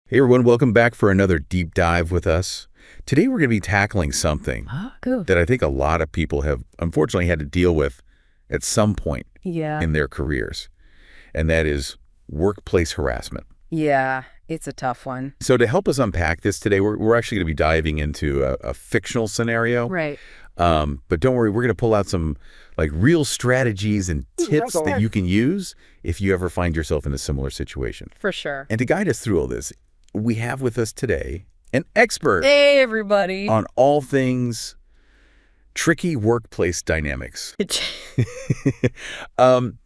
Hey everyone, welcome back for another deep dive with us. Today we're going to be tackling something Cool. that I think a lot of people have unfortunately had to deal with at some point Yeah. in their careers, and that is workplace harassment. Yeah, it's a tough one. So to help us unpack this today, we're actually going to be diving into a fictional scenario. Right. But don't worry, we're going to pull out some like real strategies and tips that you can use if you ever find yourself in a similar situation. For sure. And to guide us through all this, we have with us today an expert Hey, everybody. on all things tricky workplace dynamics. I'm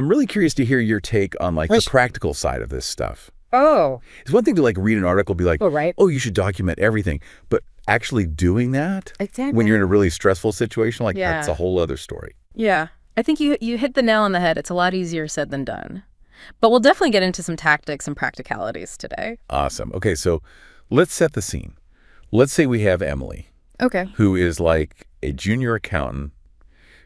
really curious to hear your take on like the practical side of this stuff. Oh. It's one thing to like read an article, be like, Oh, right. oh, you should document everything, but actually doing that Exactly. when you're in a really stressful situation, like Yeah. that's a whole other story. Yeah. I think you hit the nail on the head. It's a lot easier said than done. But we'll definitely get into some tactics and practicalities today. Awesome. Okay, so let's set the scene. Let's say we have Emily, Okay. who is like a junior accountant.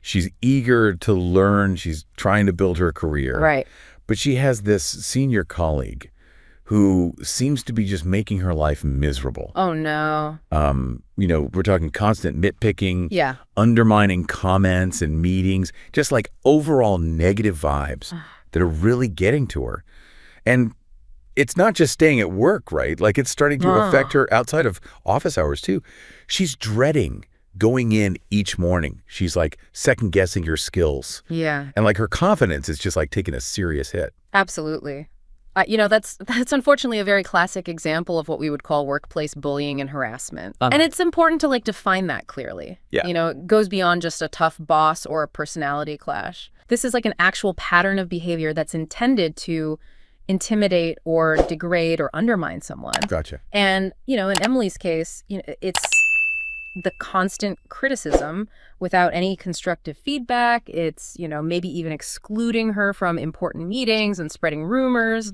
She's eager to learn. She's trying to build her career. Right. But she has this senior colleague who seems to be just making her life miserable. Oh, no. We're talking constant nitpicking, Yeah. undermining comments and meetings, just like overall negative vibes that are really getting to her. And it's not just staying at work, right? Like it's starting to affect her outside of office hours too. She's dreading going in each morning. She's like second guessing her skills. Yeah. And like her confidence is just like taking a serious hit. Absolutely. That's unfortunately a very classic example of what we would call workplace bullying and harassment. And it's important to like define that clearly. Yeah. It goes beyond just a tough boss or a personality clash. This is like an actual pattern of behavior that's intended to intimidate or degrade or undermine someone. Gotcha. And, in Emily's case, it's the constant criticism without any constructive feedback. It's, maybe even excluding her from important meetings and spreading rumors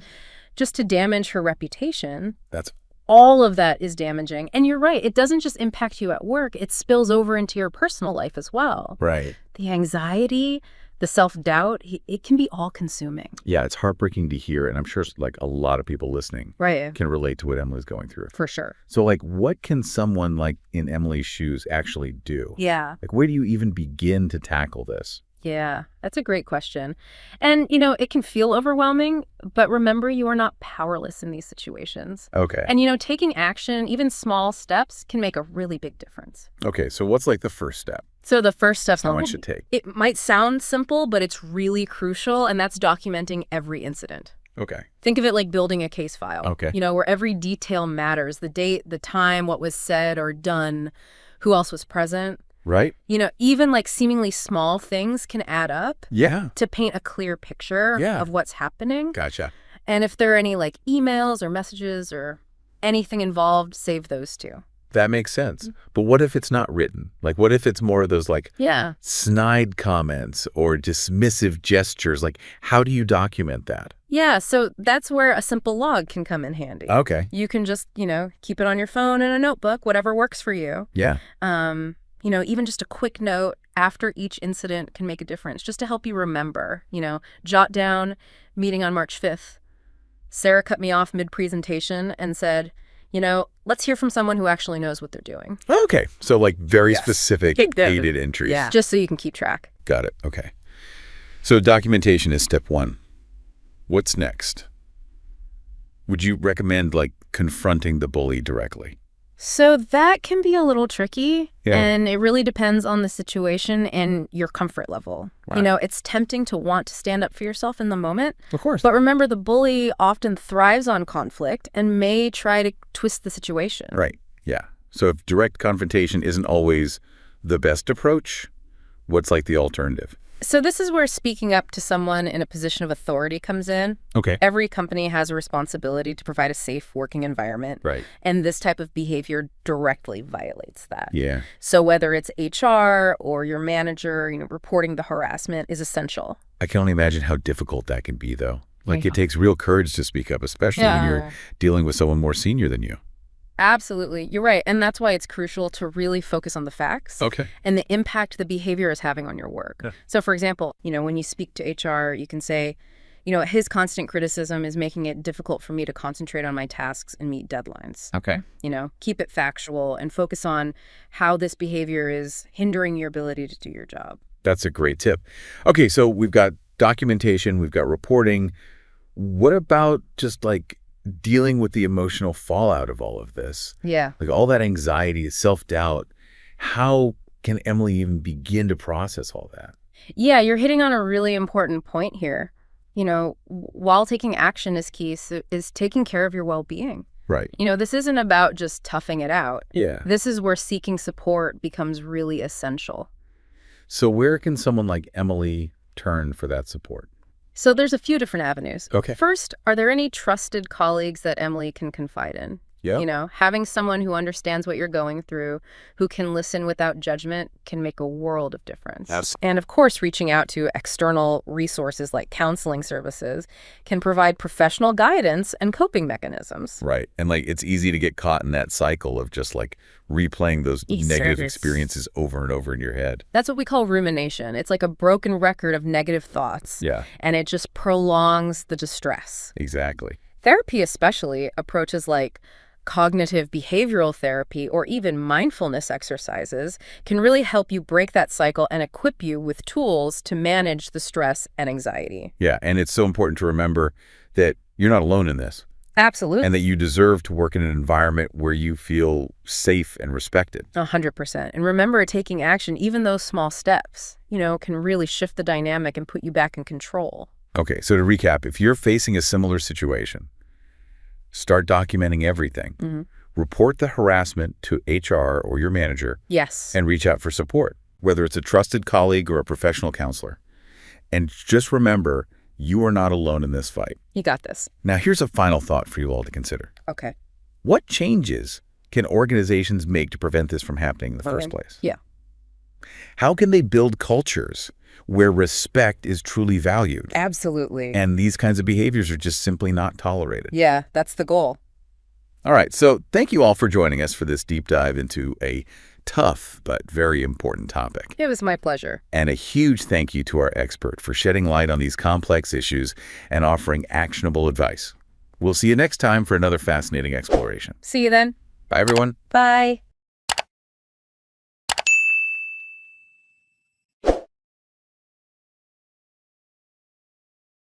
just to damage her reputation. That's All of that is damaging. And you're right. It doesn't just impact you at work. It spills over into your personal life as well. right. The anxiety, the self-doubt, it can be all-consuming. Yeah, it's heartbreaking to hear. And I'm sure like a lot of people listening Right. can relate to what Emily's going through. For sure. So like what can someone like in Emily's shoes actually do? Yeah. Like where do you even begin to tackle this? Yeah, that's a great question. And, it can feel overwhelming, but remember you are not powerless in these situations. Okay. And, taking action, even small steps, can make a really big difference. Okay, so what's like the first step So the first step, someone should take? it might sound simple, but it's really crucial, and that's documenting every incident. Okay. Think of it like building a case file. Okay. Where every detail matters, the date, the time, what was said or done, who else was present. Right? Even like seemingly small things can add up Yeah. to paint a clear picture Yeah. of what's happening. Gotcha. And if there are any like emails or messages or anything involved, save those too. That makes sense. But what if it's not written? Like what if it's more of those like Yeah. snide comments or dismissive gestures? Like how do you document that? Yeah, so that's where a simple log can come in handy. Okay. You can just, keep it on your phone in a notebook, whatever works for you. Yeah. Even just a quick note after each incident can make a difference, just to help you remember. Jot down, meeting on March 5th. Sarah cut me off mid-presentation and said, let's hear from someone who actually knows what they're doing. Okay. So like very Yes. specific Take that. dated entries. Yeah. Just so you can keep track. Got it. Okay. So documentation is step one. What's next? Would you recommend like confronting the bully directly? So that can be a little tricky, Yeah. and it really depends on the situation and your comfort level. Right. It's tempting to want to stand up for yourself in the moment, Of course. but remember the bully often thrives on conflict and may try to twist the situation. Right. Yeah. So if direct confrontation isn't always the best approach, what's like the alternative? So this is where speaking up to someone in a position of authority comes in. Okay. Every company has a responsibility to provide a safe working environment. Right. And this type of behavior directly violates that. Yeah. So whether it's HR or your manager, reporting the harassment is essential. I can only imagine how difficult that can be, though. Like, Yeah. it takes real courage to speak up, especially when you're dealing with someone more senior than you. Absolutely. You're right. And that's why it's crucial to really focus on the facts Okay. and the impact the behavior is having on your work. Yeah. So, for example, when you speak to HR, you can say, His constant criticism is making it difficult for me to concentrate on my tasks and meet deadlines. Okay. Keep it factual and focus on how this behavior is hindering your ability to do your job. That's a great tip. Okay, so we've got documentation, we've got reporting. What about just like dealing with the emotional fallout of all of this? Yeah. Like all that anxiety, self-doubt. How can Emily even begin to process all that? Yeah, you're hitting on a really important point here. While taking action is key, is taking care of your well-being. Right. This isn't about just toughing it out. Yeah. This is where seeking support becomes really essential. So where can someone like Emily turn for that support? So there's a few different avenues. Okay. First, are there any trusted colleagues that Emily can confide in? Yeah. Having someone who understands what you're going through, who can listen without judgment, can make a world of difference. Absolutely. And of course, reaching out to external resources like counseling services can provide professional guidance and coping mechanisms. Right. And like it's easy to get caught in that cycle of just like replaying those negative experiences over and over in your head. That's what we call rumination. It's like a broken record of negative thoughts. Yeah. And it just prolongs the distress. Exactly. Therapy especially, approaches like cognitive behavioral therapy or even mindfulness exercises can really help you break that cycle and equip you with tools to manage the stress and anxiety. Yeah, and it's so important to remember that you're not alone in this. Absolutely. And that you deserve to work in an environment where you feel safe and respected. 100%. And remember, taking action, even those small steps, can really shift the dynamic and put you back in control. Okay, so to recap, if you're facing a similar situation, start documenting everything. Mm-hmm. Report the harassment to HR or your manager. Yes. And reach out for support, whether it's a trusted colleague or a professional counselor. And just remember, you are not alone in this fight. You got this. Now, here's a final thought for you all to consider. Okay. What changes can organizations make to prevent this from happening in the first place? Yeah. How can they build cultures where respect is truly valued? Absolutely. And these kinds of behaviors are just simply not tolerated. Yeah, that's the goal. All right, so thank you all for joining us for this deep dive into a tough but very important topic. It was my pleasure. And a huge thank you to our expert for shedding light on these complex issues and offering actionable advice. We'll see you next time for another fascinating exploration. See you then. Bye, everyone. Bye.